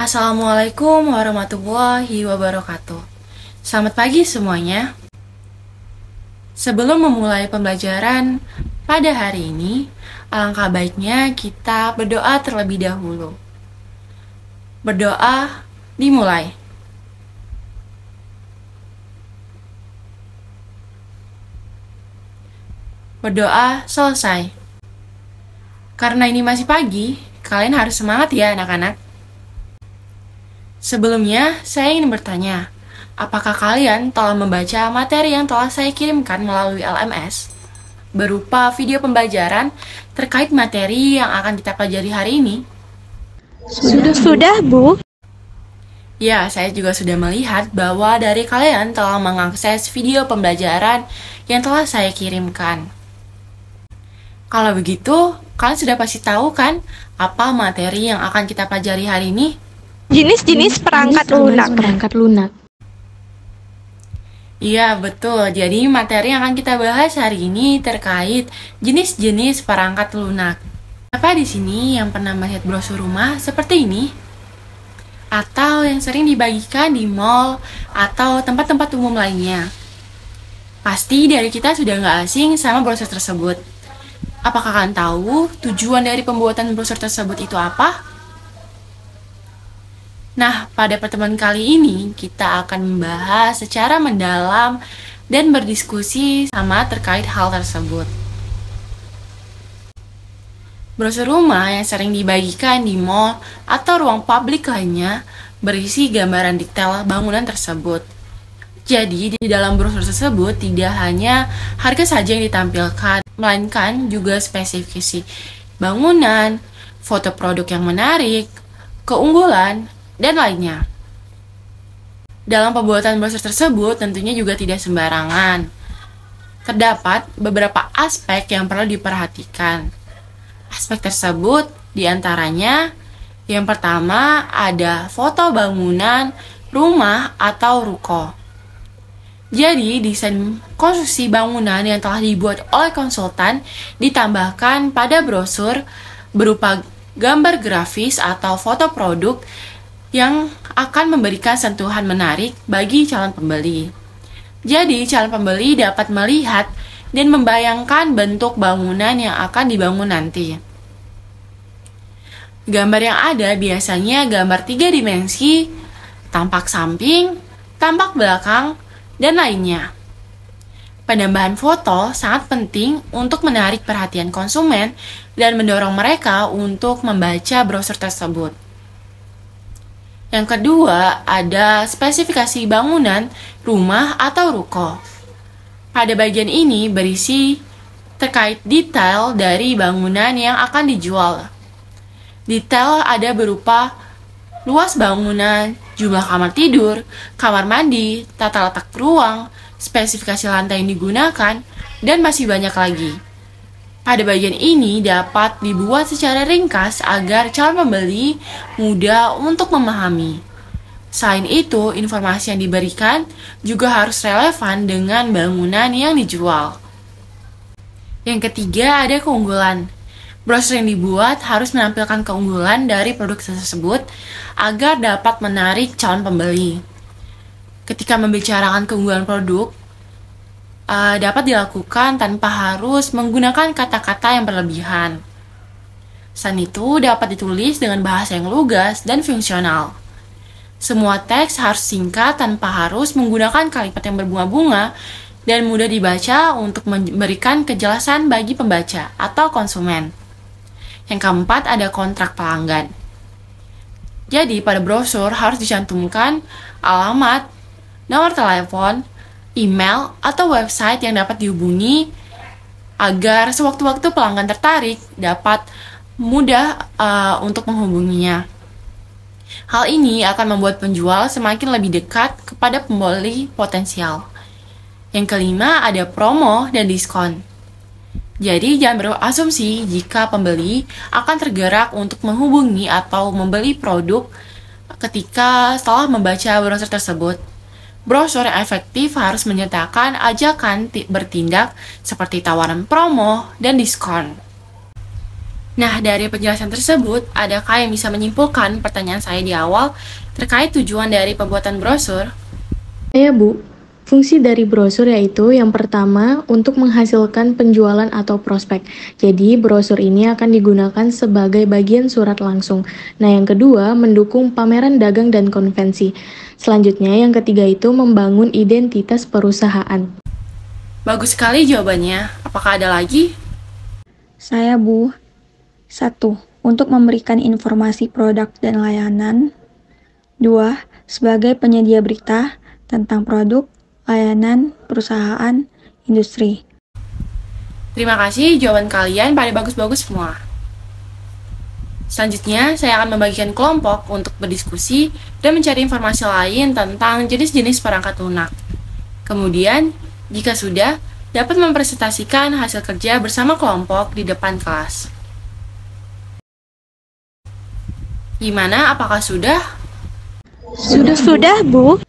Assalamualaikum warahmatullahi wabarakatuh. Selamat pagi semuanya. Sebelum memulai pembelajaran pada hari ini, alangkah baiknya kita berdoa terlebih dahulu. Berdoa dimulai. Berdoa selesai. Karena ini masih pagi, kalian harus semangat ya anak-anak. Sebelumnya, saya ingin bertanya, apakah kalian telah membaca materi yang telah saya kirimkan melalui LMS berupa video pembelajaran terkait materi yang akan kita pelajari hari ini? Sudah, Bu. Ya, saya juga sudah melihat bahwa dari kalian telah mengakses video pembelajaran yang telah saya kirimkan. Kalau begitu, kalian sudah pasti tahu kan apa materi yang akan kita pelajari hari ini? Jenis-jenis perangkat lunak. Iya, betul. Jadi materi yang akan kita bahas hari ini terkait jenis-jenis perangkat lunak. Apa di sini yang pernah melihat brosur rumah seperti ini? Atau yang sering dibagikan di mall atau tempat-tempat umum lainnya? Pasti dari kita sudah nggak asing sama brosur tersebut. Apakah kalian tahu tujuan dari pembuatan brosur tersebut itu apa? Nah, pada pertemuan kali ini kita akan membahas secara mendalam dan berdiskusi sama terkait hal tersebut. Brosur rumah yang sering dibagikan di mall atau ruang publik lainnya berisi gambaran detail bangunan tersebut. Jadi, di dalam brosur tersebut tidak hanya harga saja yang ditampilkan, melainkan juga spesifikasi bangunan, foto produk yang menarik, keunggulan, dan lainnya. Dalam pembuatan brosur tersebut tentunya juga tidak sembarangan. Terdapat beberapa aspek yang perlu diperhatikan. Aspek tersebut diantaranya yang pertama ada foto bangunan, rumah, atau ruko. Jadi, desain konstruksi bangunan yang telah dibuat oleh konsultan ditambahkan pada brosur berupa gambar grafis atau foto produk yang akan memberikan sentuhan menarik bagi calon pembeli. Jadi, calon pembeli dapat melihat dan membayangkan bentuk bangunan yang akan dibangun nanti. Gambar yang ada biasanya gambar 3 dimensi, tampak samping, tampak belakang, dan lainnya. Penambahan foto sangat penting untuk menarik perhatian konsumen dan mendorong mereka untuk membaca brosur tersebut. Yang kedua, ada spesifikasi bangunan, rumah, atau ruko. Pada bagian ini berisi terkait detail dari bangunan yang akan dijual. Detail ada berupa luas bangunan, jumlah kamar tidur, kamar mandi, tata letak ruang, spesifikasi lantai yang digunakan, dan masih banyak lagi. Pada bagian ini dapat dibuat secara ringkas agar calon pembeli mudah untuk memahami. Selain itu, informasi yang diberikan juga harus relevan dengan bangunan yang dijual. Yang ketiga ada keunggulan. Brosur yang dibuat harus menampilkan keunggulan dari produk tersebut agar dapat menarik calon pembeli. Ketika membicarakan keunggulan produk, dapat dilakukan tanpa harus menggunakan kata-kata yang berlebihan. Selain itu, dapat ditulis dengan bahasa yang lugas dan fungsional. Semua teks harus singkat tanpa harus menggunakan kalimat yang berbunga-bunga dan mudah dibaca untuk memberikan kejelasan bagi pembaca atau konsumen. Yang keempat ada kontrak pelanggan. Jadi pada brosur harus dicantumkan alamat, nomor telepon, email, atau website yang dapat dihubungi agar sewaktu-waktu pelanggan tertarik dapat mudah untuk menghubunginya. Hal ini akan membuat penjual semakin lebih dekat kepada pembeli potensial. Yang kelima ada promo dan diskon. Jadi jangan berasumsi jika pembeli akan tergerak untuk menghubungi atau membeli produk ketika setelah membaca brosur tersebut. Brosur yang efektif harus menyertakan ajakan bertindak seperti tawaran promo dan diskon. Nah, dari penjelasan tersebut, adakah yang bisa menyimpulkan pertanyaan saya di awal terkait tujuan dari pembuatan brosur? Ya, Bu. Fungsi dari brosur yaitu yang pertama untuk menghasilkan penjualan atau prospek. Jadi, brosur ini akan digunakan sebagai bagian surat langsung. Nah, yang kedua, mendukung pameran dagang dan konvensi. Selanjutnya, yang ketiga itu membangun identitas perusahaan. Bagus sekali jawabannya. Apakah ada lagi? Saya, Bu. 1. Untuk memberikan informasi produk dan layanan. 2. Sebagai penyedia berita tentang produk, layanan, perusahaan, industri. Terima kasih, jawaban kalian pada bagus-bagus semua. Selanjutnya, saya akan membagikan kelompok untuk berdiskusi dan mencari informasi lain tentang jenis-jenis perangkat lunak. Kemudian, jika sudah, dapat mempresentasikan hasil kerja bersama kelompok di depan kelas. Gimana? Apakah sudah? Sudah, Bu.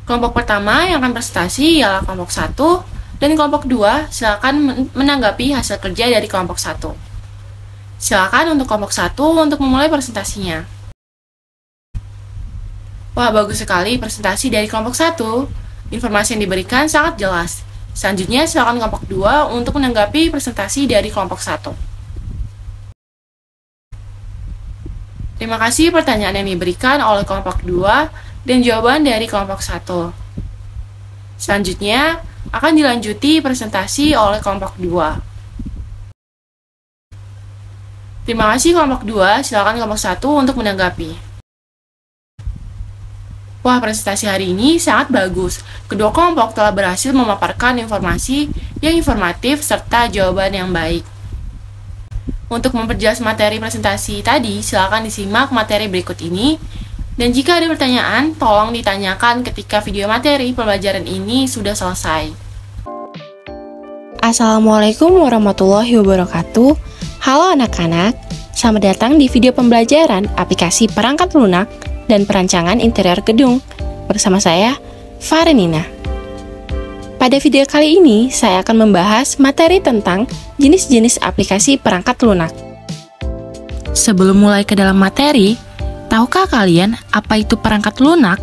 Kelompok pertama yang akan presentasi ialah kelompok 1, dan kelompok 2 silakan menanggapi hasil kerja dari kelompok 1. Silakan untuk kelompok 1 untuk memulai presentasinya. Wah, bagus sekali presentasi dari kelompok 1. Informasi yang diberikan sangat jelas. Selanjutnya, silakan kelompok 2 untuk menanggapi presentasi dari kelompok 1. Terima kasih pertanyaan yang diberikan oleh kelompok 2 dan jawaban dari kelompok 1. Selanjutnya, akan dilanjuti presentasi oleh kelompok 2. Terima kasih kelompok 2, silakan kelompok 1 untuk menanggapi. Wah, presentasi hari ini sangat bagus. Kedua kelompok telah berhasil memaparkan informasi yang informatif serta jawaban yang baik. Untuk memperjelas materi presentasi tadi, silakan disimak materi berikut ini. Dan jika ada pertanyaan, tolong ditanyakan ketika video materi pembelajaran ini sudah selesai. Assalamualaikum warahmatullahi wabarakatuh. Halo anak-anak, selamat datang di video pembelajaran aplikasi perangkat lunak dan perancangan interior gedung bersama saya, Farenina. Pada video kali ini, saya akan membahas materi tentang jenis-jenis aplikasi perangkat lunak. Sebelum mulai ke dalam materi, tahukah kalian apa itu perangkat lunak?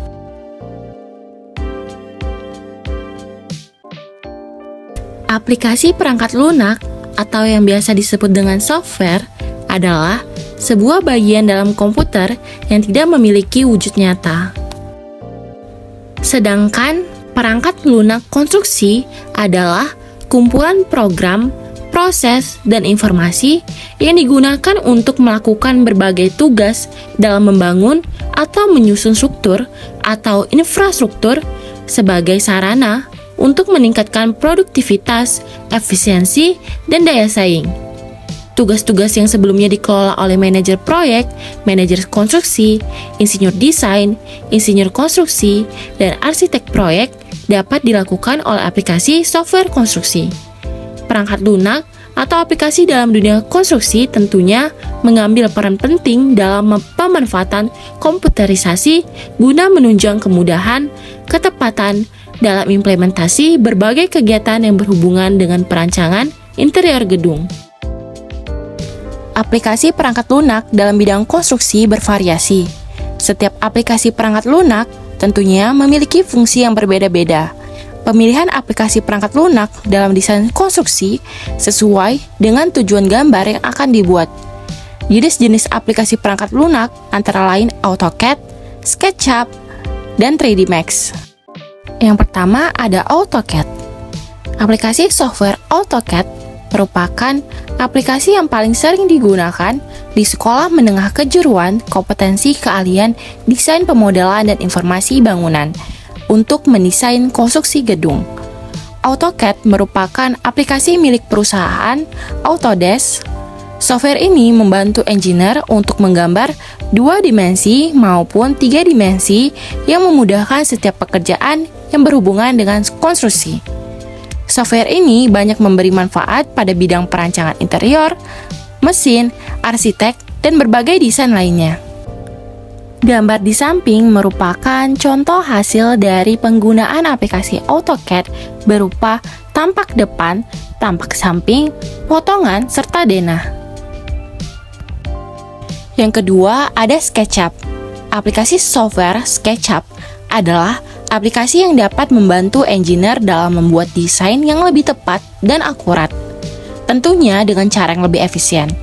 Aplikasi perangkat lunak atau yang biasa disebut dengan software adalah sebuah bagian dalam komputer yang tidak memiliki wujud nyata. Sedangkan perangkat lunak konstruksi adalah kumpulan program, proses, dan informasi yang digunakan untuk melakukan berbagai tugas dalam membangun atau menyusun struktur atau infrastruktur sebagai sarana untuk meningkatkan produktivitas, efisiensi, dan daya saing. Tugas-tugas yang sebelumnya dikelola oleh manajer proyek, manajer konstruksi, insinyur desain, insinyur konstruksi, dan arsitek proyek dapat dilakukan oleh aplikasi software konstruksi. Perangkat lunak atau aplikasi dalam dunia konstruksi tentunya mengambil peran penting dalam pemanfaatan komputerisasi guna menunjang kemudahan, ketepatan dalam implementasi berbagai kegiatan yang berhubungan dengan perancangan interior gedung. Aplikasi perangkat lunak dalam bidang konstruksi bervariasi. Setiap aplikasi perangkat lunak tentunya memiliki fungsi yang berbeda-beda. Pemilihan aplikasi perangkat lunak dalam desain konstruksi sesuai dengan tujuan gambar yang akan dibuat. Jenis-jenis aplikasi perangkat lunak antara lain AutoCAD, SketchUp, dan 3D Max. Yang pertama ada AutoCAD. Aplikasi software AutoCAD merupakan aplikasi yang paling sering digunakan di sekolah menengah kejuruan kompetensi keahlian desain pemodelan dan informasi bangunan untuk mendesain konstruksi gedung. AutoCAD merupakan aplikasi milik perusahaan Autodesk. Software ini membantu engineer untuk menggambar 2 dimensi maupun 3 dimensi yang memudahkan setiap pekerjaan yang berhubungan dengan konstruksi. Software ini banyak memberi manfaat pada bidang perancangan interior, mesin, arsitek, dan berbagai desain lainnya. Gambar di samping merupakan contoh hasil dari penggunaan aplikasi AutoCAD berupa tampak depan, tampak samping, potongan, serta denah. Yang kedua, ada SketchUp. Aplikasi software SketchUp adalah aplikasi yang dapat membantu engineer dalam membuat desain yang lebih tepat dan akurat. Tentunya dengan cara yang lebih efisien.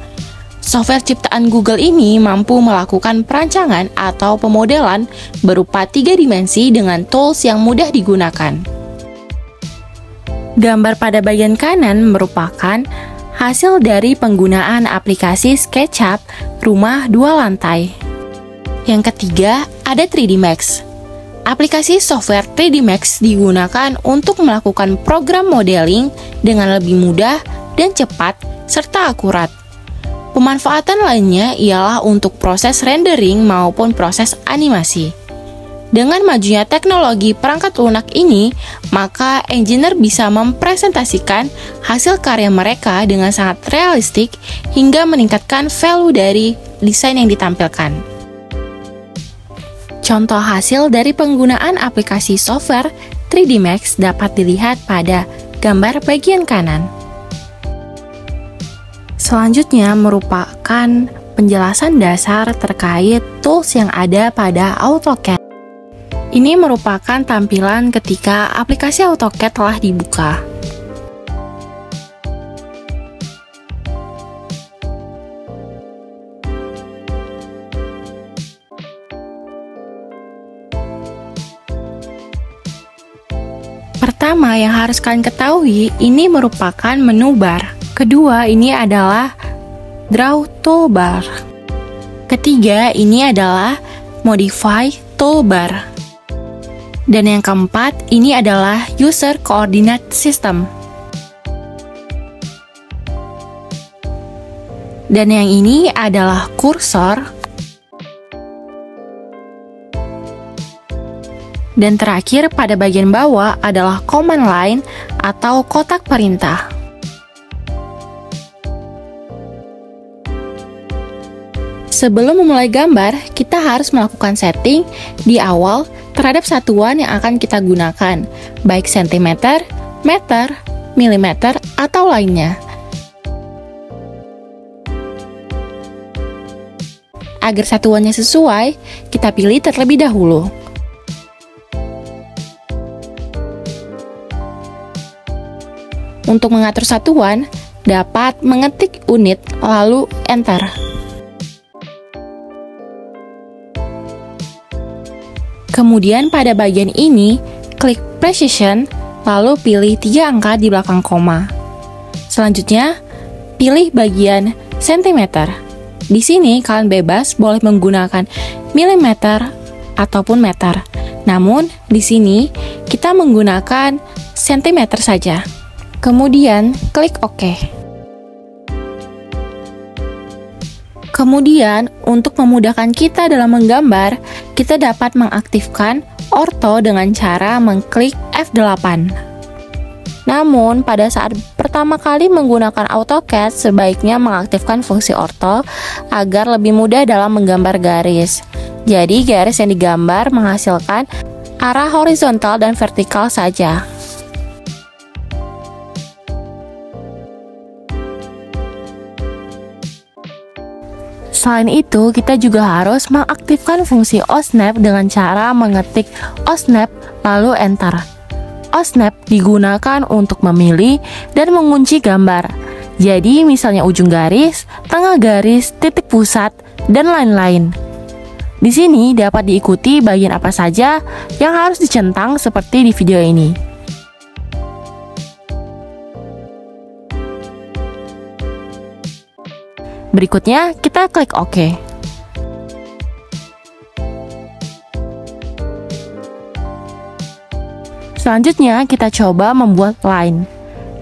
Software ciptaan Google ini mampu melakukan perancangan atau pemodelan berupa 3 dimensi dengan tools yang mudah digunakan. Gambar pada bagian kanan merupakan hasil dari penggunaan aplikasi SketchUp rumah 2 lantai. Yang ketiga, ada 3D Max. Aplikasi software 3D Max digunakan untuk melakukan program modeling dengan lebih mudah dan cepat serta akurat. Pemanfaatan lainnya ialah untuk proses rendering maupun proses animasi. Dengan majunya teknologi perangkat lunak ini, maka engineer bisa mempresentasikan hasil karya mereka dengan sangat realistik hingga meningkatkan value dari desain yang ditampilkan. Contoh hasil dari penggunaan aplikasi software 3D Max dapat dilihat pada gambar bagian kanan. Selanjutnya merupakan penjelasan dasar terkait tools yang ada pada AutoCAD. Ini merupakan tampilan ketika aplikasi AutoCAD telah dibuka. Pertama yang harus kalian ketahui, ini merupakan menu bar. Kedua, ini adalah draw toolbar. Ketiga, ini adalah modify toolbar. Dan yang keempat, ini adalah user coordinate system. Dan yang ini adalah kursor. Dan terakhir pada bagian bawah adalah command line atau kotak perintah. Sebelum memulai gambar, kita harus melakukan setting di awal terhadap satuan yang akan kita gunakan, baik sentimeter, meter, milimeter, atau lainnya. Agar satuannya sesuai, kita pilih terlebih dahulu. Untuk mengatur satuan, dapat mengetik unit lalu enter. Kemudian pada bagian ini, klik precision, lalu pilih 3 angka di belakang koma. Selanjutnya, pilih bagian sentimeter. Di sini kalian bebas boleh menggunakan milimeter ataupun meter. Namun, di sini kita menggunakan sentimeter saja. Kemudian, klik OK. Kemudian, untuk memudahkan kita dalam menggambar, kita dapat mengaktifkan ortho dengan cara mengklik F8. Namun, pada saat pertama kali menggunakan AutoCAD, sebaiknya mengaktifkan fungsi ortho agar lebih mudah dalam menggambar garis. Jadi, garis yang digambar menghasilkan arah horizontal dan vertikal saja. Selain itu, kita juga harus mengaktifkan fungsi OSnap dengan cara mengetik OSnap lalu enter. OSnap digunakan untuk memilih dan mengunci gambar. Jadi, misalnya ujung garis, tengah garis, titik pusat, dan lain-lain. Di sini dapat diikuti bagian apa saja yang harus dicentang seperti di video ini. Berikutnya, kita klik OK. Selanjutnya, kita coba membuat line.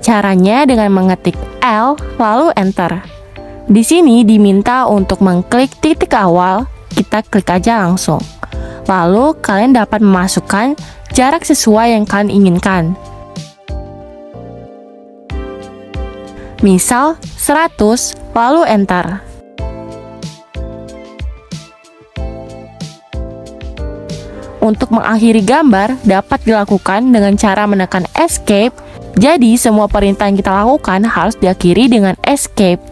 Caranya dengan mengetik L, lalu Enter. Di sini diminta untuk mengklik titik awal, kita klik aja langsung. Lalu, kalian dapat memasukkan jarak sesuai yang kalian inginkan. Misal 100, lalu enter. Untuk mengakhiri gambar dapat dilakukan dengan cara menekan escape. Jadi semua perintah yang kita lakukan harus diakhiri dengan escape.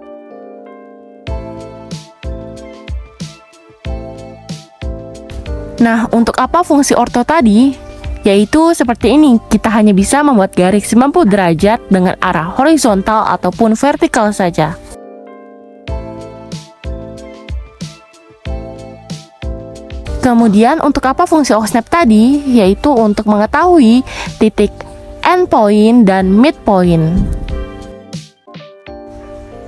Nah, untuk apa fungsi orto tadi? Yaitu seperti ini, kita hanya bisa membuat garis 90 derajat dengan arah horizontal ataupun vertikal saja. Kemudian untuk apa fungsi OSNAP tadi? Yaitu untuk mengetahui titik endpoint dan midpoint.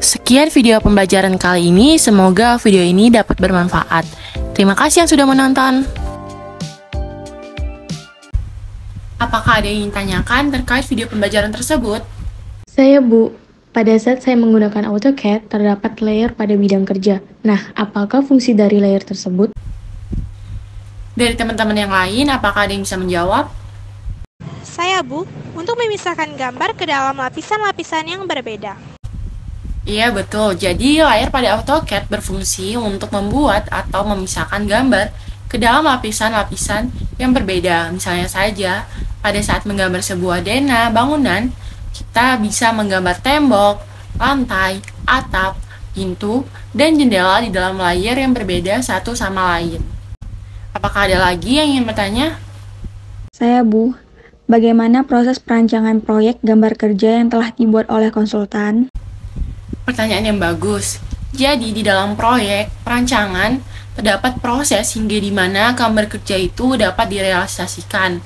Sekian video pembelajaran kali ini, semoga video ini dapat bermanfaat. Terima kasih yang sudah menonton. Apakah ada yang ingin tanyakan terkait video pembelajaran tersebut? Saya Bu, pada saat saya menggunakan AutoCAD terdapat layer pada bidang kerja. Nah, apakah fungsi dari layer tersebut? Dari teman-teman yang lain, apakah ada yang bisa menjawab? Saya Bu, untuk memisahkan gambar ke dalam lapisan-lapisan yang berbeda. Iya betul, jadi layar pada AutoCAD berfungsi untuk membuat atau memisahkan gambar ke dalam lapisan-lapisan yang berbeda. Misalnya saja, pada saat menggambar sebuah denah bangunan, kita bisa menggambar tembok, lantai, atap, pintu, dan jendela di dalam layer yang berbeda satu sama lain. Apakah ada lagi yang ingin bertanya? Saya Bu, bagaimana proses perancangan proyek gambar kerja yang telah dibuat oleh konsultan? Pertanyaan yang bagus. Jadi di dalam proyek perancangan terdapat proses hingga di mana gambar kerja itu dapat direalisasikan.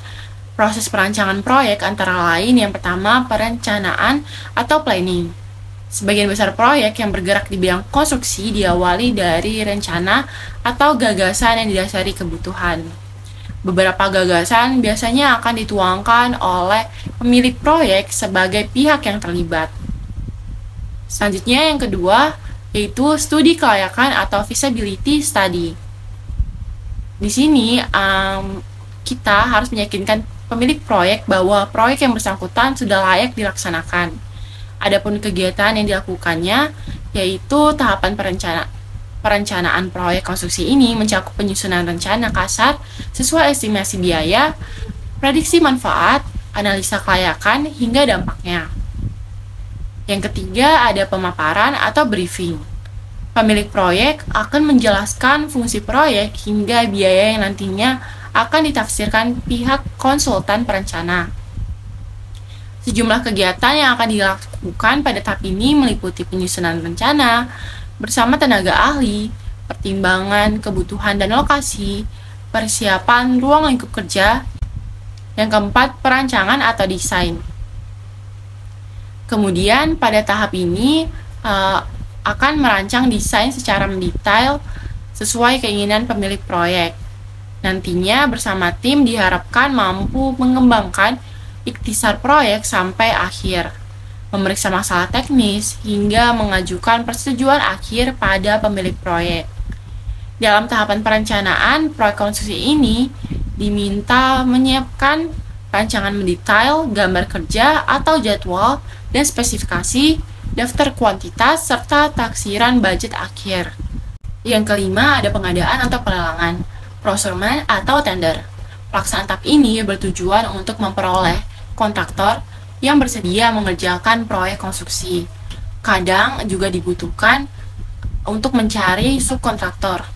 Proses perancangan proyek antara lain yang pertama perencanaan atau planning. Sebagian besar proyek yang bergerak di bidang konstruksi diawali dari rencana atau gagasan yang didasari kebutuhan. Beberapa gagasan biasanya akan dituangkan oleh pemilik proyek sebagai pihak yang terlibat. Selanjutnya yang kedua yaitu studi kelayakan atau feasibility study. Di sini kita harus meyakinkan pemilik proyek bahwa proyek yang bersangkutan sudah layak dilaksanakan. Adapun kegiatan yang dilakukannya yaitu tahapan perencanaan proyek konstruksi ini mencakup penyusunan rencana kasar sesuai estimasi biaya, prediksi manfaat, analisa kelayakan, hingga dampaknya. Yang ketiga ada pemaparan atau briefing. Pemilik proyek akan menjelaskan fungsi proyek hingga biaya yang nantinya akan ditafsirkan pihak konsultan perencana. Sejumlah kegiatan yang akan dilakukan pada tahap ini meliputi penyusunan rencana bersama tenaga ahli, pertimbangan kebutuhan dan lokasi, persiapan ruang lingkup kerja, yang keempat perancangan atau desain. Kemudian pada tahap ini akan merancang desain secara mendetail sesuai keinginan pemilik proyek. Nantinya bersama tim diharapkan mampu mengembangkan ikhtisar proyek sampai akhir, memeriksa masalah teknis, hingga mengajukan persetujuan akhir pada pemilik proyek. Dalam tahapan perencanaan, proyek konstruksi ini diminta menyiapkan rancangan mendetail, gambar kerja atau jadwal, dan spesifikasi, daftar kuantitas, serta taksiran budget akhir. Yang kelima ada pengadaan atau pelelangan, procurement atau tender. Pelaksanaan tahap ini bertujuan untuk memperoleh kontraktor yang bersedia mengerjakan proyek konstruksi. Kadang juga dibutuhkan untuk mencari subkontraktor.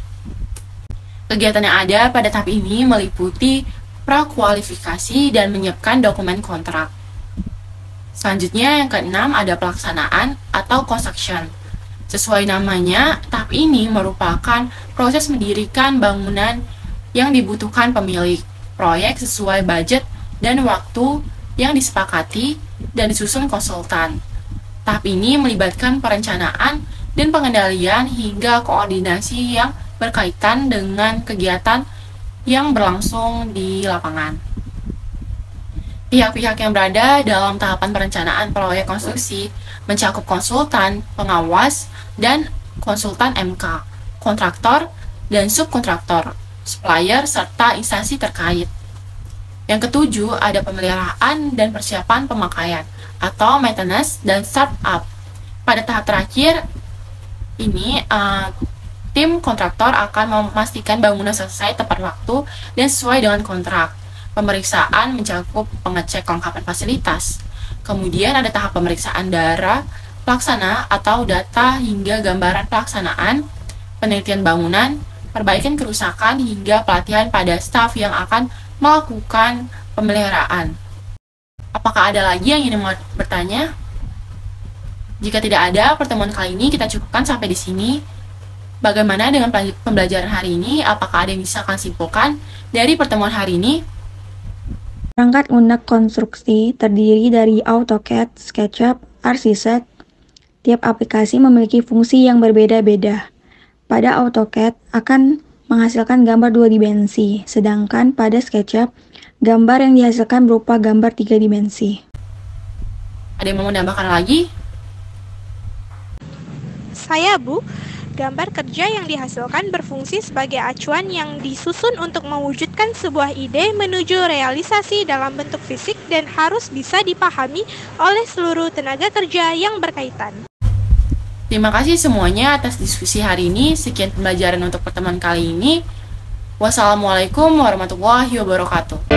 Kegiatan yang ada pada tahap ini meliputi prakualifikasi dan menyiapkan dokumen kontrak. Selanjutnya yang keenam ada pelaksanaan atau construction. Sesuai namanya, tahap ini merupakan proses mendirikan bangunan yang dibutuhkan pemilik proyek sesuai budget dan waktu yang disepakati dan disusun konsultan. Tahap ini melibatkan perencanaan dan pengendalian hingga koordinasi yang berkaitan dengan kegiatan yang berlangsung di lapangan. Pihak-pihak yang berada dalam tahapan perencanaan proyek konstruksi mencakup konsultan, pengawas, dan konsultan MK, kontraktor, dan subkontraktor, supplier, serta instansi terkait. Yang ketujuh, ada pemeliharaan dan persiapan pemakaian atau maintenance dan startup. Pada tahap terakhir ini, tim kontraktor akan memastikan bangunan selesai tepat waktu dan sesuai dengan kontrak. Pemeriksaan mencakup pengecek kelengkapan fasilitas. Kemudian ada tahap pemeriksaan darah, pelaksana atau data hingga gambaran pelaksanaan, penelitian bangunan, perbaikan kerusakan, hingga pelatihan pada staf yang akan melakukan pemeliharaan. Apakah ada lagi yang ingin bertanya? Jika tidak ada, pertemuan kali ini kita cukupkan sampai di sini. Bagaimana dengan pembelajaran hari ini? Apakah ada yang bisa kalian simpulkan dari pertemuan hari ini? Perangkat lunak konstruksi terdiri dari AutoCAD, SketchUp, Archicad. Tiap aplikasi memiliki fungsi yang berbeda-beda. Pada AutoCAD akan menghasilkan gambar 2 dimensi, sedangkan pada SketchUp, gambar yang dihasilkan berupa gambar 3 dimensi. Ada yang mau menambahkan lagi? Saya, Bu. Gambar kerja yang dihasilkan berfungsi sebagai acuan yang disusun untuk mewujudkan sebuah ide menuju realisasi dalam bentuk fisik dan harus bisa dipahami oleh seluruh tenaga kerja yang berkaitan. Terima kasih semuanya atas diskusi hari ini. Sekian pembelajaran untuk pertemuan kali ini. Wassalamualaikum warahmatullahi wabarakatuh.